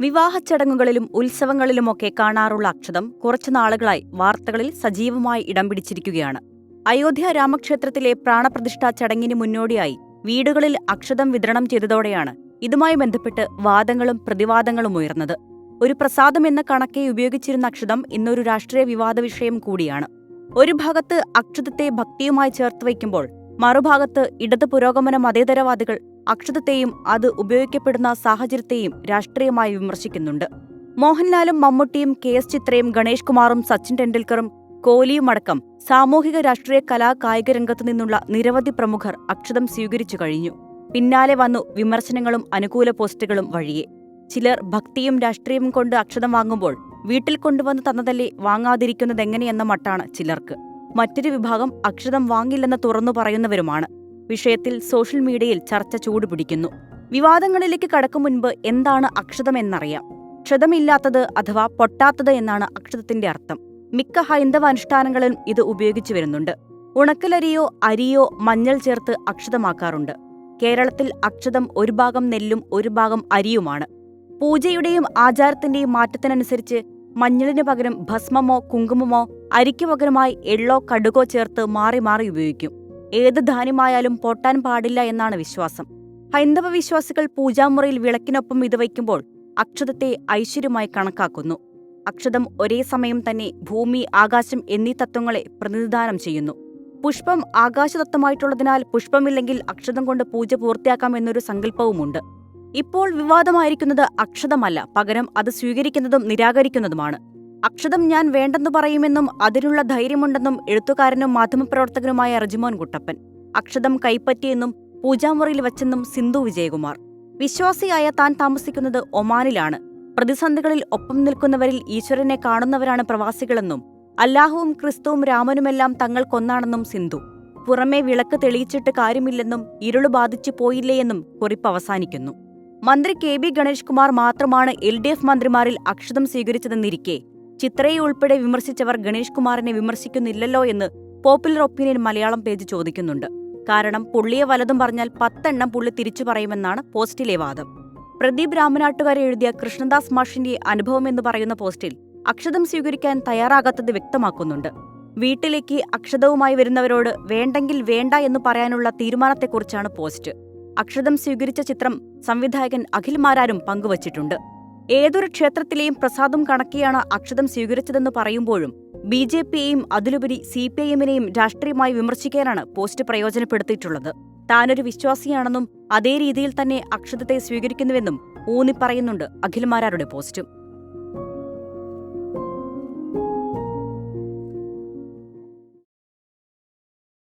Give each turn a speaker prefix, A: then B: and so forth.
A: വിവാഹ ചടങ്ങുകളിലും ഉത്സവങ്ങളിലുമൊക്കെ കാണാറുള്ള അക്ഷതം കുറച്ചു നാളുകളായി വാർത്തകളിൽ സജീവമായി ഇടം പിടിച്ചിരിക്കുകയാണ്. അയോധ്യ രാമക്ഷേത്രത്തിലെ പ്രാണപ്രതിഷ്ഠാ ചടങ്ങിന് മുന്നോടിയായി വീടുകളിൽ അക്ഷതം വിതരണം ചെയ്തതോടെയാണ് ഇതുമായി ബന്ധപ്പെട്ട് വാദങ്ങളും പ്രതിവാദങ്ങളും ഉയർന്നത്. ഒരു പ്രസാദം എന്ന കണക്കെ ഉപയോഗിച്ചിരുന്ന അക്ഷതം ഇന്നൊരു രാഷ്ട്രീയ വിവാദ വിഷയം കൂടിയാണ്. ഒരു ഭാഗത്ത് അക്ഷതത്തെ ഭക്തിയുമായി ചേർത്ത് വയ്ക്കുമ്പോൾ മറുഭാഗത്ത് ഇടത് പുരോഗമന മതേതരവാദികൾ അക്ഷതത്തെയും അത് ഉപയോഗിക്കപ്പെടുന്ന സാഹചര്യത്തെയും രാഷ്ട്രീയമായി വിമർശിക്കുന്നുണ്ട്. മോഹൻലാലും മമ്മൂട്ടിയും കെ.എസ്. ചിത്രയും ഗണേഷ് കുമാറും സച്ചിൻ ടെണ്ടുൽക്കറും കോഹ്ലിയുമടക്കം സാമൂഹിക രാഷ്ട്രീയ കലാ കായിക രംഗത്തു നിന്നുള്ള നിരവധി പ്രമുഖർ അക്ഷതം സ്വീകരിച്ചു കഴിഞ്ഞു. പിന്നാലെ വന്നു വിമർശനങ്ങളും അനുകൂല പോസ്റ്റുകളും വഴിയെ. ചിലർ ഭക്തിയും രാഷ്ട്രീയവും കൊണ്ട് അക്ഷതം വാങ്ങുമ്പോൾ വീട്ടിൽ കൊണ്ടുവന്ന് തന്നതല്ലേ വാങ്ങാതിരിക്കുന്നതെങ്ങനെയെന്ന മട്ടാണ് ചിലർക്ക്. മറ്റൊരു വിഭാഗം അക്ഷതം വാങ്ങില്ലെന്ന് തുറന്നു പറയുന്നവരുമാണ്. വിഷയത്തിൽ സോഷ്യൽ മീഡിയയിൽ ചർച്ച ചൂടുപിടിക്കുന്നു. വിവാദങ്ങളിലേക്ക് കടക്കും മുൻപ് എന്താണ് അക്ഷതം എന്നറിയാം. ക്ഷതമില്ലാത്തത് അഥവാ പൊട്ടാത്തത് എന്നാണ് അക്ഷതത്തിന്റെ അർത്ഥം. മിക്ക ഹൈന്ദവ അനുഷ്ഠാനങ്ങളിലും ഇത് ഉപയോഗിച്ചു വരുന്നുണ്ട്. ഉണക്കലരിയോ അരിയോ മഞ്ഞൾ ചേർത്ത് അക്ഷതമാക്കാറുണ്ട്. കേരളത്തിൽ അക്ഷതം ഒരു ഭാഗം നെല്ലും ഒരു ഭാഗം അരിയുമാണ്. പൂജയുടെയും ആചാരത്തിന്റെയും മാറ്റത്തിനനുസരിച്ച് മഞ്ഞളിനു പകരം ഭസ്മമോ കുങ്കുമമോ അരിക്കു പകരമായി എള്ളോ കടുകോ ചേർത്ത് മാറി മാറി ഉപയോഗിക്കും. ഏത് ധാന്യമായാലും പൊട്ടാൻ പാടില്ല എന്നാണ് വിശ്വാസം. ഹൈന്ദവ വിശ്വാസികൾ പൂജാമുറിയിൽ വിളക്കിനൊപ്പം ഇത് വയ്ക്കുമ്പോൾ അക്ഷതത്തെ ഐശ്വര്യമായി കണക്കാക്കുന്നു. അക്ഷതം ഒരേ സമയം തന്നെ ഭൂമി, ആകാശം എന്നീ തത്വങ്ങളെ പ്രതിനിധാനം ചെയ്യുന്നു. പുഷ്പം ആകാശതത്വമായിട്ടുള്ളതിനാൽ പുഷ്പമില്ലെങ്കിൽ അക്ഷതം കൊണ്ട് പൂജ പൂർത്തിയാക്കാമെന്നൊരു സങ്കല്പവുമുണ്ട്. ഇപ്പോൾ വിവാദമായിരിക്കുന്നത് അക്ഷതമല്ല, പകരം അത് സ്വീകരിക്കുന്നതും നിരാകരിക്കുന്നതുമാണ്. അക്ഷതം ഞാൻ വേണ്ടെന്നു പറയുമെന്നും അതിനുള്ള ധൈര്യമുണ്ടെന്നും എഴുത്തുകാരനും മാധ്യമപ്രവർത്തകനുമായ റജിമോൻ കുട്ടപ്പൻ. അക്ഷതം കൈപ്പറ്റിയെന്നും പൂജാമുറിയിൽ വച്ചെന്നും സിന്ധു വിജയകുമാർ. വിശ്വാസിയായ താൻ താമസിക്കുന്നത് ഒമാനിലാണ്. പ്രതിസന്ധികളിൽ ഒപ്പം നിൽക്കുന്നവരിൽ ഈശ്വരനെ കാണുന്നവരാണ് പ്രവാസികളെന്നും അല്ലാഹുവും ക്രിസ്തുവും രാമനുമെല്ലാം തങ്ങൾക്കൊന്നാണെന്നും സിന്ധു. പുറമേ വിളക്ക് തെളിയിച്ചിട്ട് കാര്യമില്ലെന്നും ഇരുളു ബാധിച്ചു പോയില്ലേയെന്നും കുറിപ്പ് അവസാനിക്കുന്നു. മന്ത്രി കെ.ബി. ഗണേഷ് കുമാർ മാത്രമാണ് LDF മന്ത്രിമാരിൽ അക്ഷതം സ്വീകരിച്ചതെന്നിരിക്കെ ചിത്രയെ ഉൾപ്പെടെ വിമർശിച്ചവർ ഗണേഷ് കുമാറിനെ വിമർശിക്കുന്നില്ലല്ലോ എന്ന് പോപ്പുലർ ഒപ്പീനിയൻ മലയാളം പേജ് ചോദിക്കുന്നുണ്ട്. കാരണം പുള്ളിയെ വലതും പറഞ്ഞാൽ 10 എണ്ണം പുള്ളി തിരിച്ചു പറയുമെന്നാണ് പോസ്റ്റിലെ വാദം. പ്രദീപ് രാമനാട്ടുകാരെ എഴുതിയ കൃഷ്ണദാസ് മാഷിന്റെ അനുഭവമെന്ന് പറയുന്ന പോസ്റ്റിൽ അക്ഷതം സ്വീകരിക്കാൻ തയ്യാറാകാത്തത് വ്യക്തമാക്കുന്നുണ്ട്. വീട്ടിലേക്ക് അക്ഷതവുമായി വരുന്നവരോട് വേണ്ടെങ്കിൽ വേണ്ട എന്ന് പറയാനുള്ള തീരുമാനത്തെക്കുറിച്ചാണ് പോസ്റ്റ്. അക്ഷതം സ്വീകരിച്ച ചിത്രം സംവിധായകൻ അഖിൽ മാരാരും പങ്കുവച്ചിട്ടുണ്ട്. ഏതൊരു ക്ഷേത്രത്തിലെയും പ്രസാദം കണക്കെയാണ് അക്ഷതം സ്വീകരിച്ചതെന്ന് പറയുമ്പോഴും BJPയെയും അതിലുപരി CPIMനെയും രാഷ്ട്രീയമായി വിമർശിക്കാനാണ് പോസ്റ്റ് പ്രയോജനപ്പെടുത്തിയിട്ടുള്ളത്. താനൊരു വിശ്വാസിയാണെന്നും അതേ രീതിയിൽ തന്നെ അക്ഷതത്തെ സ്വീകരിക്കുന്നുവെന്നും ഊന്നിപ്പറയുന്നുണ്ട് അഖിൽ മാരാരുടെ പോസ്റ്റും.